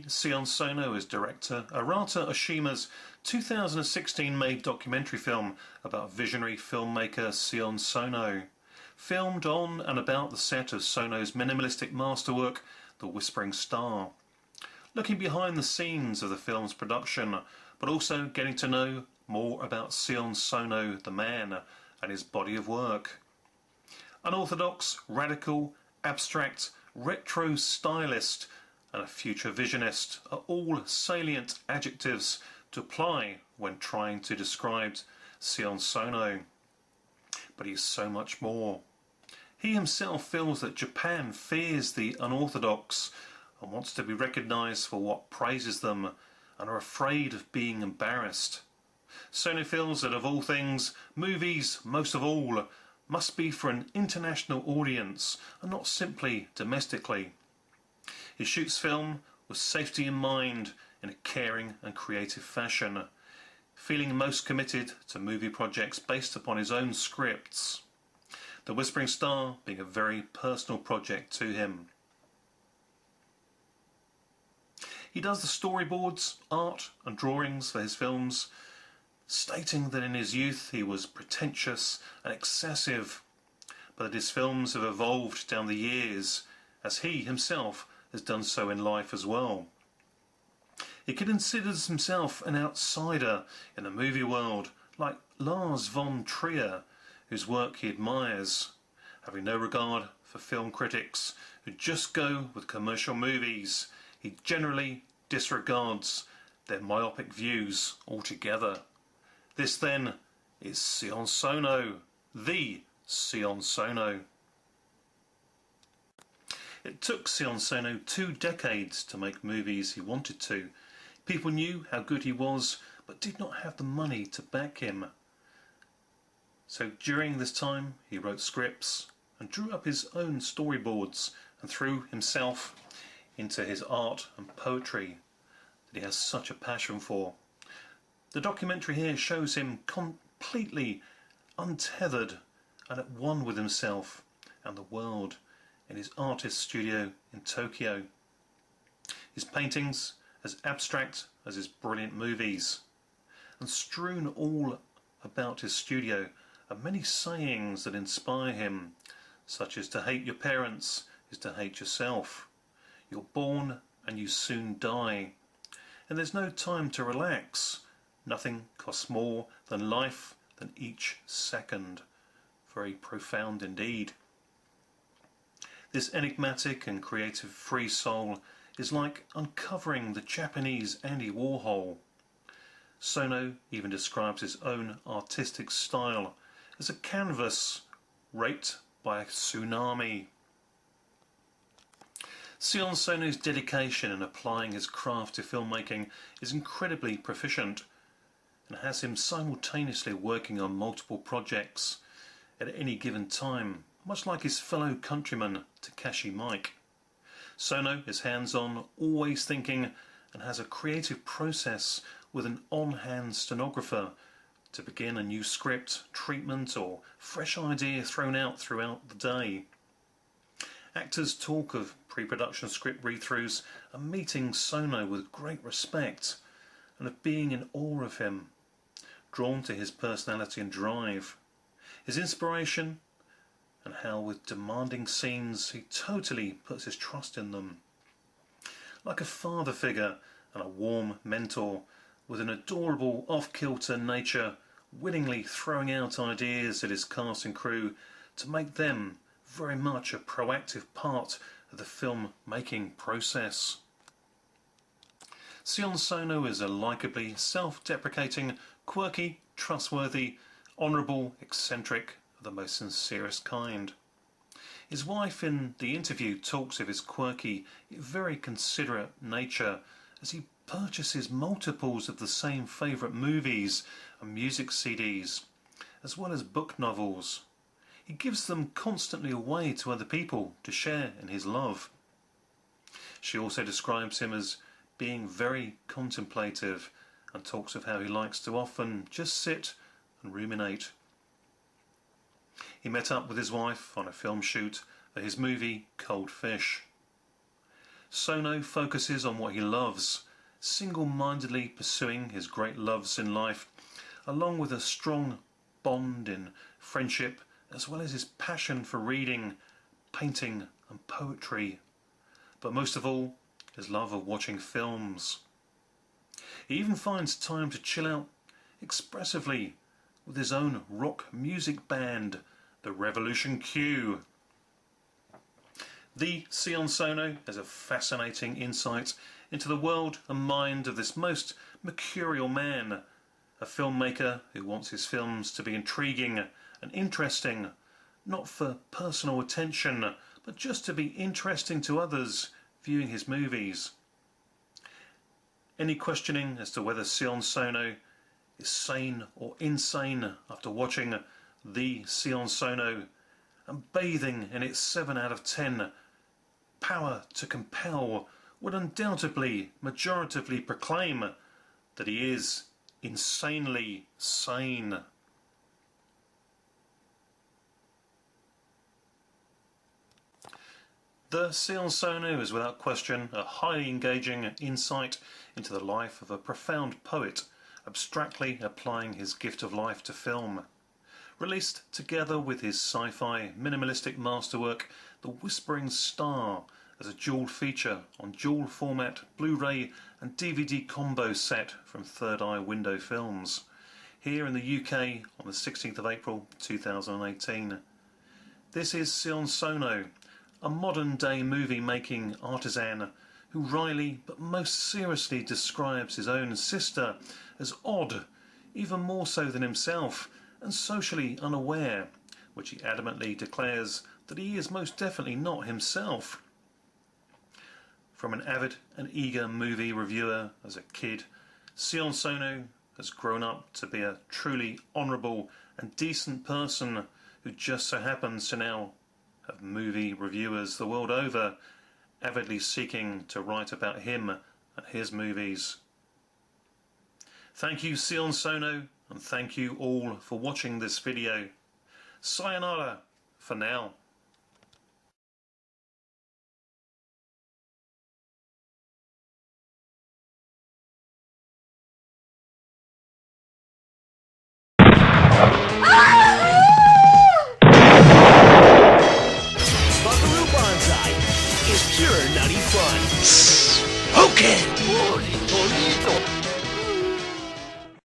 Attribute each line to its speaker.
Speaker 1: Meet Sion Sono as director Arata Oshima's 2016 made documentary film about visionary filmmaker Sion Sono, filmed on and about the set of Sono's minimalistic masterwork, The Whispering Star. Looking behind the scenes of the film's production, but also getting to know more about Sion Sono, the man, and his body of work. Unorthodox, radical, abstract, retro stylist, and a future visionist are all salient adjectives to apply when trying to describe Sion Sono. But he's so much more. He himself feels that Japan fears the unorthodox and wants to be recognised for what praises them, and are afraid of being embarrassed. Sono feels that of all things, movies, most of all, must be for an international audience and not simply domestically. He shoots film with safety in mind in a caring and creative fashion, feeling most committed to movie projects based upon his own scripts. The Whispering Star being a very personal project to him. He does the storyboards, art and drawings for his films, stating that in his youth he was pretentious and excessive, but that his films have evolved down the years, as he himself has done so in life as well. He considers himself an outsider in the movie world, like Lars von Trier, whose work he admires, having no regard for film critics who just go with commercial movies. He generally disregards their myopic views altogether. This then is Sion Sono, the Sion Sono. It took Sion Sono 2 decades to make movies he wanted to. People knew how good he was, but did not have the money to back him. So during this time he wrote scripts and drew up his own storyboards and threw himself into his art and poetry that he has such a passion for. The documentary here shows him completely untethered and at one with himself and the world in his artist studio in Tokyo. His paintings as abstract as his brilliant movies, and strewn all about his studio are many sayings that inspire him, such as to hate your parents is to hate yourself, you're born and you soon die, and there's no time to relax, nothing costs more than life than each second. Very profound indeed. This enigmatic and creative free soul is like uncovering the Japanese Andy Warhol. Sono even describes his own artistic style as a canvas raped by a tsunami. Sion Sono's dedication in applying his craft to filmmaking is incredibly proficient, and has him simultaneously working on multiple projects at any given time, much like his fellow countryman Takashi Miike. Sono is hands-on, always thinking, and has a creative process with an on-hand stenographer to begin a new script, treatment or fresh idea thrown out throughout the day. Actors talk of pre-production script read-throughs and meeting Sono with great respect, and of being in awe of him, drawn to his personality and drive, his inspiration, and how with demanding scenes he totally puts his trust in them. Like a father figure and a warm mentor, with an adorable off-kilter nature, willingly throwing out ideas at his cast and crew to make them very much a proactive part of the film-making process. Sion Sono is a likeably self-deprecating, quirky, trustworthy, honourable, eccentric, of the most sincerest kind. His wife in the interview talks of his quirky, yet very considerate nature as he purchases multiples of the same favourite movies and music CDs, as well as book novels. He gives them constantly away to other people to share in his love. She also describes him as being very contemplative and talks of how he likes to often just sit and ruminate. He met up with his wife on a film shoot for his movie Cold Fish. Sono focuses on what he loves, single-mindedly pursuing his great loves in life, along with a strong bond in friendship, as well as his passion for reading, painting and poetry, but most of all, his love of watching films. He even finds time to chill out expressively with his own rock music band, the Revolution Q. The Sion Sono has a fascinating insight into the world and mind of this most mercurial man, a filmmaker who wants his films to be intriguing and interesting, not for personal attention, but just to be interesting to others viewing his movies. Any questioning as to whether Sion Sono is sane or insane after watching the Sion Sono and bathing in its 7 out of 10 power to compel would undoubtedly majoritively proclaim that he is insanely sane. The Sion Sono is without question a highly engaging insight into the life of a profound poet, abstractly applying his gift of life to film. Released together with his sci-fi minimalistic masterwork The Whispering Star as a dual feature on dual format Blu-ray and DVD combo set from Third Eye Window Films, here in the UK on the 16th of April 2018. This is Sion Sono, a modern day movie making artisan who wryly but most seriously describes his own sister as odd, even more so than himself, and socially unaware, which he adamantly declares that he is most definitely not himself. From an avid and eager movie reviewer as a kid, Sion Sono has grown up to be a truly honourable and decent person who just so happens to now have movie reviewers the world over avidly seeking to write about him and his movies. Thank you, Sion Sono, and thank you all for watching this video. Sayonara for now.
Speaker 2: Buckaroobanzai is pure nutty fun.
Speaker 3: Okay.